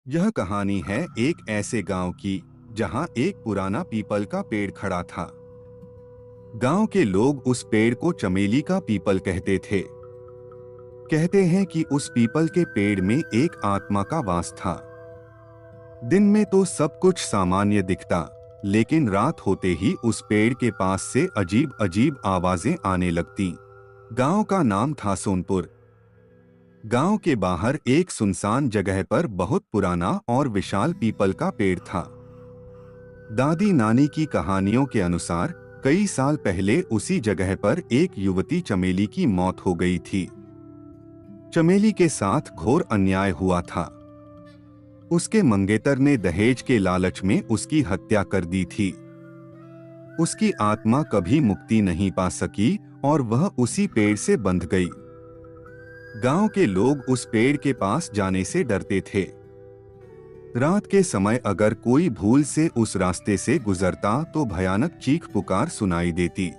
यह कहानी है एक ऐसे गांव की जहां एक पुराना पीपल का पेड़ खड़ा था। गांव के लोग उस पेड़ को चमेली का पीपल कहते थे। कहते हैं कि उस पीपल के पेड़ में एक आत्मा का वास था। दिन में तो सब कुछ सामान्य दिखता, लेकिन रात होते ही उस पेड़ के पास से अजीब अजीब आवाजें आने लगती। गांव का नाम था सोनपुर। गांव के बाहर एक सुनसान जगह पर बहुत पुराना और विशाल पीपल का पेड़ था। दादी नानी की कहानियों के अनुसार कई साल पहले उसी जगह पर एक युवती चमेली की मौत हो गई थी। चमेली के साथ घोर अन्याय हुआ था। उसके मंगेतर ने दहेज के लालच में उसकी हत्या कर दी थी। उसकी आत्मा कभी मुक्ति नहीं पा सकी और वह उसी पेड़ से बंध गई। गांव के लोग उस पेड़ के पास जाने से डरते थे। रात के समय अगर कोई भूल से उस रास्ते से गुजरता तो भयानक चीख पुकार सुनाई देती।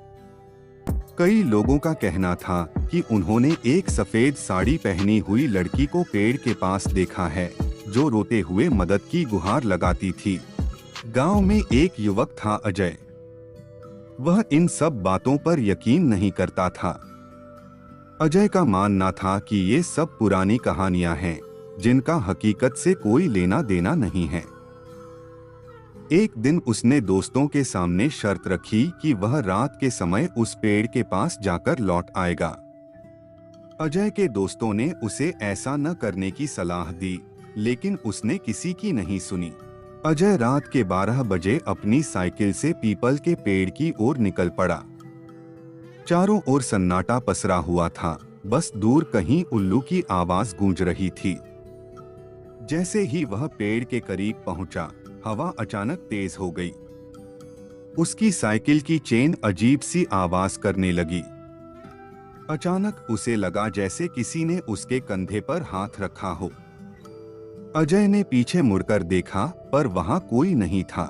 कई लोगों का कहना था कि उन्होंने एक सफेद साड़ी पहनी हुई लड़की को पेड़ के पास देखा है, जो रोते हुए मदद की गुहार लगाती थी। गांव में एक युवक था अजय। वह इन सब बातों पर यकीन नहीं करता था। अजय का मानना था कि ये सब पुरानी कहानियां हैं, जिनका हकीकत से कोई लेना देना नहीं है। एक दिन उसने दोस्तों के सामने शर्त रखी कि वह रात के समय उस पेड़ के पास जाकर लौट आएगा। अजय के दोस्तों ने उसे ऐसा न करने की सलाह दी, लेकिन उसने किसी की नहीं सुनी। अजय रात के 12 बजे अपनी साइकिल से पीपल के पेड़ की ओर निकल पड़ा। चारों ओर सन्नाटा पसरा हुआ था, बस दूर कहीं उल्लू की आवाज गूंज रही थी। जैसे ही वह पेड़ के करीब पहुंचा, हवा अचानक तेज हो गई। उसकी साइकिल की चेन अजीब सी आवाज करने लगी। अचानक उसे लगा जैसे किसी ने उसके कंधे पर हाथ रखा हो। अजय ने पीछे मुड़कर देखा, पर वहां कोई नहीं था।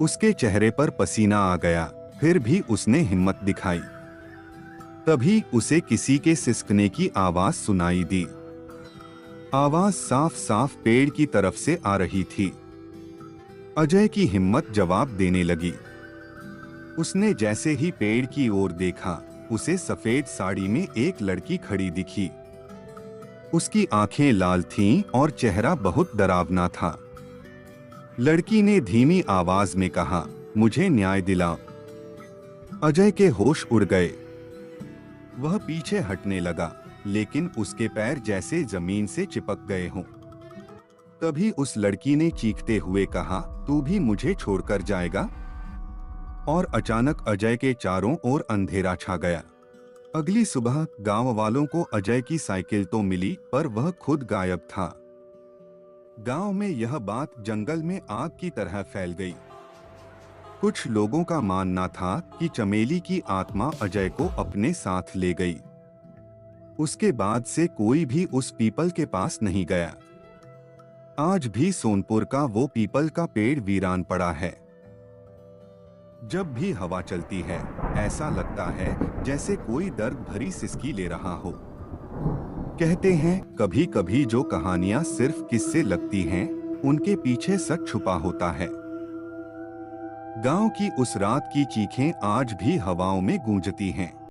उसके चेहरे पर पसीना आ गया, फिर भी उसने हिम्मत दिखाई। तभी उसे किसी के सिसकने की आवाज सुनाई दी। आवाज साफ साफ पेड़ की तरफ से आ रही थी। अजय की हिम्मत जवाब देने लगी। उसने जैसे ही पेड़ की ओर देखा, उसे सफेद साड़ी में एक लड़की खड़ी दिखी। उसकी आंखें लाल थीं और चेहरा बहुत डरावना था। लड़की ने धीमी आवाज में कहा, मुझे न्याय दिलाओ। अजय के होश उड़ गए। वह पीछे हटने लगा, लेकिन उसके पैर जैसे जमीन से चिपक गए हों। तभी उस लड़की ने चीखते हुए कहा, तू भी मुझे छोड़कर जाएगा? और अचानक अजय के चारों ओर अंधेरा छा गया। अगली सुबह गांव वालों को अजय की साइकिल तो मिली, पर वह खुद गायब था। गांव में यह बात जंगल में आग की तरह फैल गई। कुछ लोगों का मानना था कि चमेली की आत्मा अजय को अपने साथ ले गई। उसके बाद से कोई भी उस पीपल के पास नहीं गया। आज भी सोनपुर का वो पीपल का पेड़ वीरान पड़ा है। जब भी हवा चलती है, ऐसा लगता है जैसे कोई दर्द भरी सिसकी ले रहा हो। कहते हैं कभी कभी जो कहानियां सिर्फ किस्से लगती हैं, उनके पीछे सच छुपा होता है। गांव की उस रात की चीखें आज भी हवाओं में गूंजती हैं।